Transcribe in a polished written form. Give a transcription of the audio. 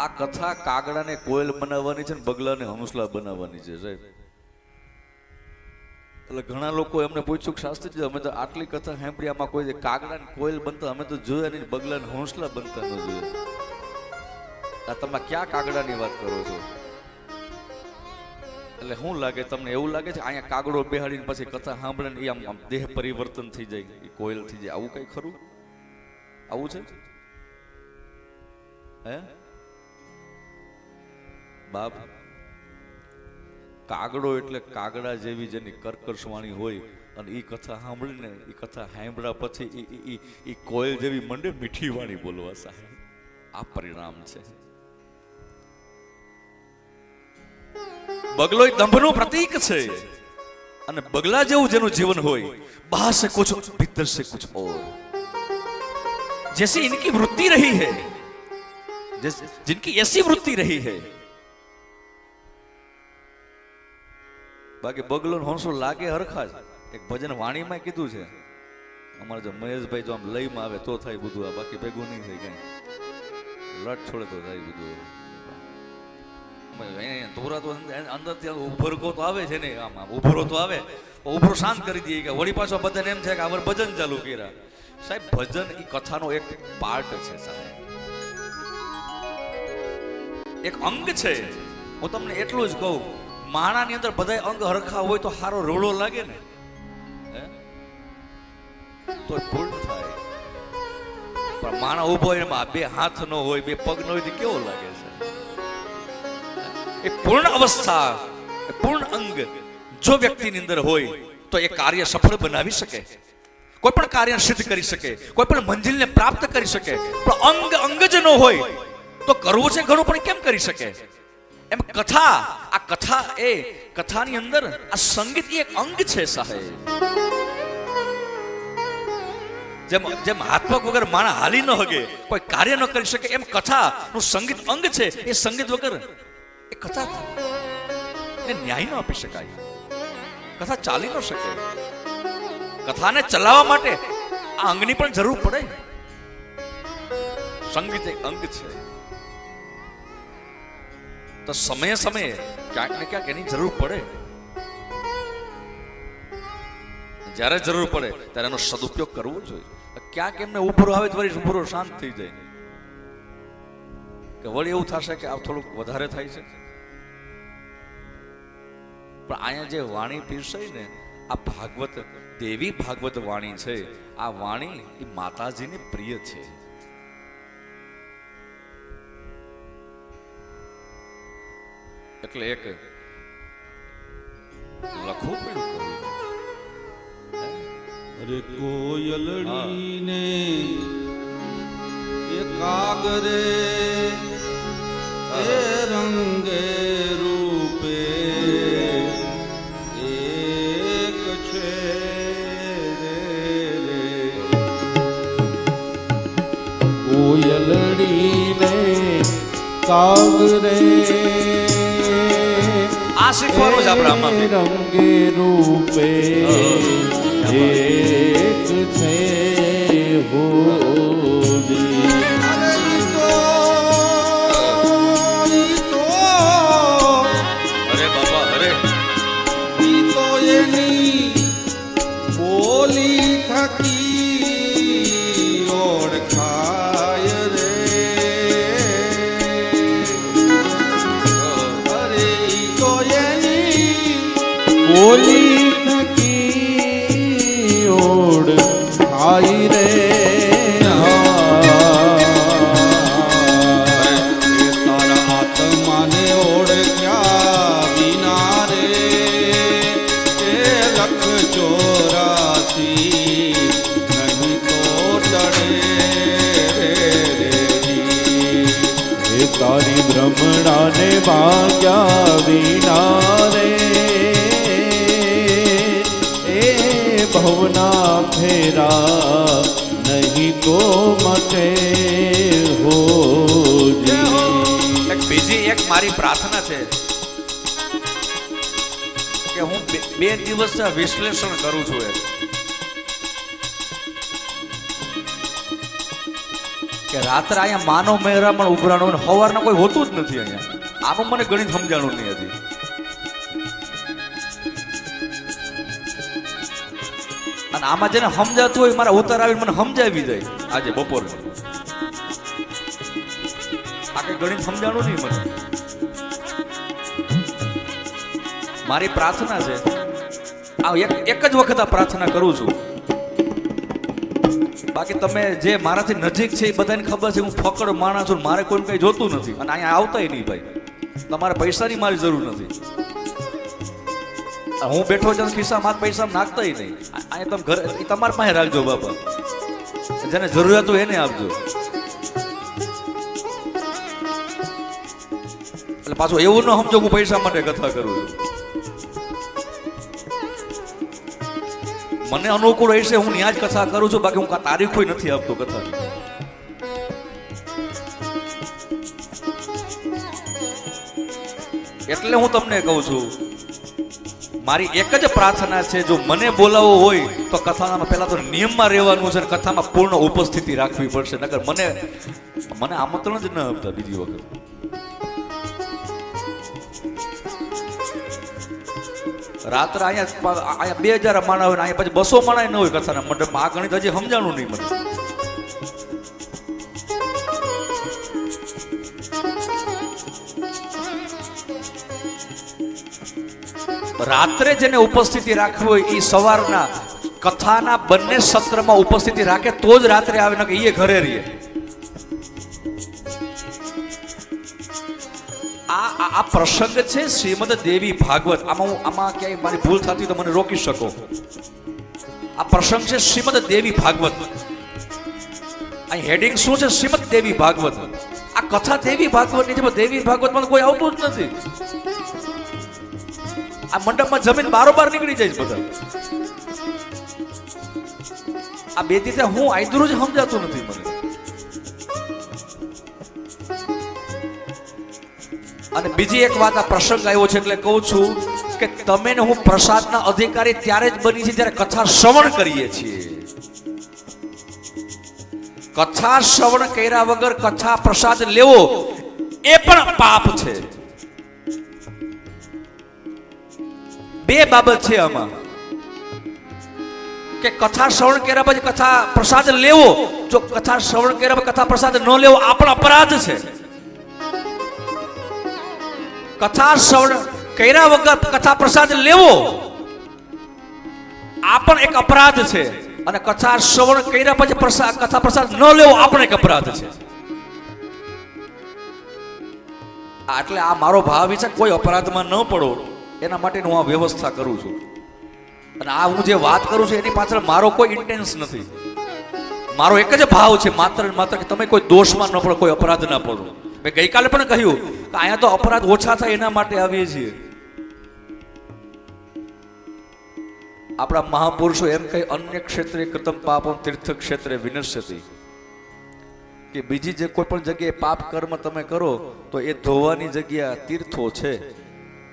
આ કથા કાગડાને કોયલ બનાવવાની છે ને બગલાને હંસલા બનાવવાની છે સાહેબ. એટલે ઘણા લોકો એમને પૂછ્યું કે શાસ્ત્રીજી અમે તો આટલી કથા સાંભળી, આમાં કોઈ કાગડાને કોયલ બનતા અમે તો જોયા નહીં, બગલાને હંસલા બનતા ન જોયા. આ તમે ક્યાં કાગડાની વાત કરો છો? એટલે શું લાગે તમને? એવું લાગે છે અહીંયા કાગડો બેહાડીને પછી કથા સાંભળે ને એ આમ દેહ પરિવર્તન થઈ જાય, એ કોયલ થઈ જાય, આવું કઈ ખરું? આવું છે હે બાપ? કાગડો એટલે કાગડા જેવી જેની કર્કશ વાણી હોય અને એ કથા સાંભળીને એ કથા સાંભળ્યા પછી એ કોયલ જેવી મંડે મીઠી વાણી બોલવા. સાહેબ આ પરિણામ છે. બગલો દંભનું પ્રતીક છે અને બગલા જેવું જેનું જીવન હોય, બહાર से कुछ भीतर से कुछ और, जैसी इनकी वृत्ति रही है, जिनकी ऐसी वृत्ति रही है. બાકી બગલો ને હંસો લાગે હરખા જ. એક ભજન વાણીમાં કીધું છે અમારે, જો મહેશભાઈ જો આમ લઈમાં આવે તો થાય બધું, આ બાકી ભેગું નહીં થાય કઈ. લટ છોડે તો થાય બધું. તોરા તો અંદર ત્યાં ઉભરકો તો આવે છે ને, આમ ઉભરો તો આવે, ઉભરો શાંત કરી દઈએ કે વળી પાછો બધાને એમ છે કે આપણે ભજન ચાલુ કર્યા. સાહેબ ભજન એ કથાનો એક પાર્ટ છે સાહેબ, એક અંગ છે. હું તમને એટલું જ કહું, માણાની અંદર બધા અંગ હરખા હોય તો સારો રોળો લાગે ને, તો પૂર્ણ થાય. પણ માણા ઉભો હોય એમાં બે હાથ ન હોય, બે પગ ન હોય તો કેવો લાગે છે? એ પૂર્ણ અવસ્થા, પૂર્ણ અંગ જો વ્યક્તિની અંદર હોય તો એ કાર્ય સફળ બનાવી શકે, કોઈ પણ કાર્ય સિદ્ધ કરી શકે, કોઈ પણ મંજિલને પ્રાપ્ત કરી શકે. પણ અંગ જ ન હોય તો કરવું છે ઘણું પણ કેમ કરી શકે? એમ કથા, આ કથા એ કથાની અંદર આ સંગીત એક અંગ છે સાહેબ. જેમ હાથ પગ વગર માણસ હાલી ન હગે, કોઈ કાર્ય ન કરી શકે, એમ કથા નું સંગીત અંગ છે. એ સંગીત વગર એ કથા ને ન્યાય ન આપી શકાય, કથા ચાલી ન શકે. કથાને ચલાવવા માટે આ અંગની પણ જરૂર પડે. સંગીત એક અંગ છે તો સમયે સમયે ક્યાંક ને ક્યાંક એની જરૂર પડે. જ્યારે જરૂર પડે ત્યારે એનો સદુપયોગ કરવો જોઈએ. ક્યાંક એમને ઉભરો આવે તો વળી ઉભરો શાંત થઈ જાય કે વળી એવું થશે કે આ થોડુંક વધારે થાય છે. પણ અહીંયા જે વાણી પીરસાઈ ને, આ ભાગવત દેવી ભાગવત વાણી છે. આ વાણી એ માતાજીને પ્રિય છે. એટલે એક લખવું પડ્યું. અરે કોયલડીને એ કાગરે એ રંગે રૂપે એક છે રે. કોયલડીને કાગરે આ શીખવાનું છે આપણે આમાં. રંગે રૂપે એક છે હોજી. અરે બાબા અરે, ઈ તો એની બોલી થકી ઓળખાય રે. અરે ઈ તો એની બોલી થકી ઓળખાય રે. તારા આત્માને ઓળખ્યા વિના રે એ લખ 84 નહીં તો ટળે રે. તારી ભ્રમણાને ભાગ્યા વિના રે એ ભવના ફેરા નહીં કો મતે હો. એક બીજી એક મારી પ્રાર્થના છે કે હું બે દિવસ વિશ્લેષણ કરું છું કે રાત્રે અહીંયા માનવ મહેરામણ ઉભરાણો ને સવારના કોઈ હોતું જ નથી અહીંયા. આનું મને ગણિત સમજાણું નહીં હજી. અને આમાં જેને સમજાતું હોય મારા ઉતાર આવીને મને સમજાવી જાય આજે બપોરે. આ કઈ ગણિત સમજાણું નહીં મને. મારી પ્રાર્થના છે, આ એક જ વખત આ પ્રાર્થના કરું છું. બાકી તમે જે મારાથી નજીક છે એ બધાને ખબર છે હું ફકડ માણસ છું, મારે કોઈ કઈ જોતું નથી અને અહીંયા આવતાય નહીં ભાઈ. તમારે પૈસાની મારી જરૂર નથી. હું બેઠો છું ખિસ્સામાં પૈસા નાખતા નહીં. અહીંયા તમે ઘરે તમારા પાસે રાખજો બાપા, જેને જરૂરિયાત હોય એને આપજો. એટલે પાછું એવું ન સમજો હું પૈસા માટે કથા કરું છું. મને અનુકૂળ હશે હું ત્યાં જ કથા કરું છું, બાકી હું તારીખો નથી આપતો કથા. એટલે હું તમને કહું છું, મારી એક જ પ્રાર્થના છે, જો મને બોલાવવો હોય તો કથામાં પહેલા તો નિયમમાં રહેવાનું છે, કથામાં પૂર્ણ ઉપસ્થિતિ રાખવી પડશે. નકર મને આમંત્રણ જ ન આપતા બીજી વખત. રાત્રે અહીંયા 2000 માણસ હોય ને અહીંયા પછી 200 માણસ ન હોય કથાના મંડપમાં. આ ગણિત હજી સમજાણું નહીં મને. રાત્રે જેને ઉપસ્થિતિ રાખવી હોય એ સવારના કથાના બંને સત્રમાં ઉપસ્થિતિ રાખે તો જ રાત્રે આવે, ને એ ઘરે રહીએ. આ પ્રસંગ છે શ્રીમદ દેવી ભાગવત. આમાં ક્યાંય મારી ભૂલ થતી તો મને રોકી શકો. આ પ્રસંગ છે શ્રીમદ દેવી ભાગવત. અહીં હેડિંગ શું છે? શ્રીમદ દેવી ભાગવત. આ કથા દેવી ભાગવત ની છે. દેવી ભાગવતમાં કોઈ આવતું જ નથી. આ મંડપમાં જમીન બારોબાર નીકળી જાય બધા. આ બે રીતે હું આયદરું જ સમજાતું નથી મને. અને બીજી એક વાત, આ પ્રસંગ આવ્યો છે એટલે કહું છું કે તમે ને હું પ્રસાદના અધિકારી ત્યારે જ બની છે જ્યારે કથા શ્રવણ કરીએ છીએ. કથા શ્રવણ કર્યા વગર કથા પ્રસાદ લેવો એ પણ પાપ છે. બે બાબત છે આમાં કે કથા શ્રવણ કર્યા પછી કથા પ્રસાદ લેવો. જો કથા શ્રવણ કર્યા પછી કથા પ્રસાદ ન લેવો આ પણ અપરાધ છે. કથા શ્રવણ કર્યા વગર કથા પ્રસાદ લેવો આ પણ એક અપરાધ છે. અને કથા શ્રવણ કર્યા પછી કથા પ્રસાદ ન લેવો આ પણ એક અપરાધ છે. એટલે આ મારો ભાવ છે, કોઈ અપરાધમાં ન પડો એના માટે હું આ વ્યવસ્થા કરું છું. અને આ હું જે વાત કરું છું એની પાછળ મારો કોઈ ઇન્ટેન્સ નથી. મારો એક જ ભાવ છે, માત્ર ને માત્ર કે તમે કોઈ દોષમાં ન પડો, કોઈ અપરાધ ના પડો. મેં ગઈકાલે પણ કહ્યું કે અહીંયા તો અપરાધ ઓછા થાય એના માટે આવીએ છીએ. આપણા મહાપુરુષો એમ કહે, અન્ય ક્ષેત્રે કૃતમ પાપમ તીર્થ ક્ષેત્રે વિનશ્યતિ. કે બીજી જે કોઈ પણ જગ્યાએ પાપ કર્મ તમે કરો તો એ ધોવાની જગ્યા તીર્થો છે.